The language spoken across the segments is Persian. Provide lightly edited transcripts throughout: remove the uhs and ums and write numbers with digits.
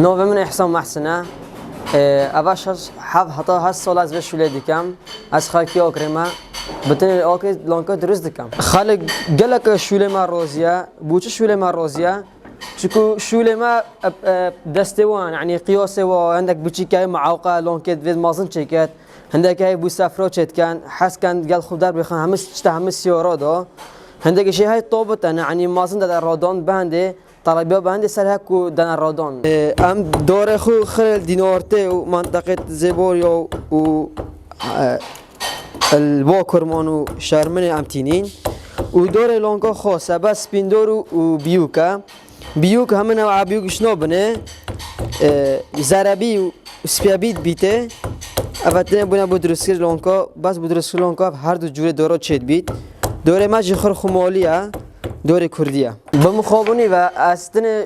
نوع من إحسان محسنة أباش حظ حتى هالسال از بشوله دکم از خاکی آکرما بتن آکر لانکا درست دکم خالق جلك شوله ما روزيا بوش شوله ما روزيا شكو شوله ما دستوان يعني قياسه وعندك بوشي كاي معوقة لانكت في مازن شيكات عندك هاي بوسافرو شت كان حس كان قال خدار بخان همس تهمس سيارة عندك شيء هاي طوبت أنا يعني مازن ده رادان بهنده طلبيا بهنده سرها كو دنا رادان ام دور خو خلال دينارته ومنطقة زيبوريا و الواكرمان وشرمن امتينين ودور لانكا خاصة بس بيندورو وبيوكا بيوك همه نوع بيوك شنو بنه زربي وسبيابيد بيته افتنه بنا بدرسكر لانكا بس بدرسكر لانكا هر دو جور دورا چید بید دوره ما جخر خماليه دوره کردیه بمخابونی و استن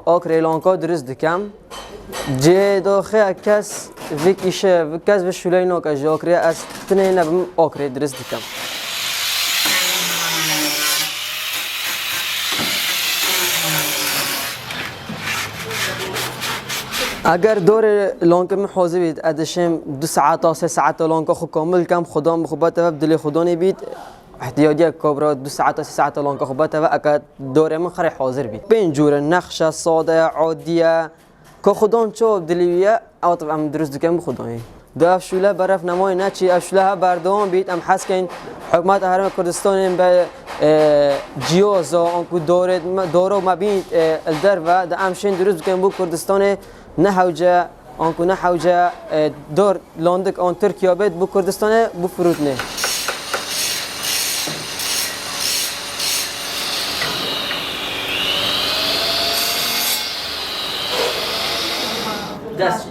آکر لانکا درست دکم جه داخل کس ویکیشه و کس به شلای ناکه جه آکر استن نبم آکر درست دکم اگر دور لانکا محوزه بید ادشم 2 ساعت تا 3 ساعت لانکا خو کامل کم خدا مخبات و بدل خدا نبید احتیاجی کبرا 2 ساعت تا 3 ساعت لانکا خبات و اگر دور من خری حاضر بید پنجور نقشه ساده عادیه که خدا چو دلیه او طبعا درست دکم خدایی دو افشوله برف نمای نه چی افشوله بردام بید ام حس کن حکومت حرم کردستان به جیازا آنکو دورو مبین الدر و ده امشین درست دکم بو کردستان نحوجه آنکو نحوجه دور لاندک آن ترکیه بید بو کردستان بو فرود نه دست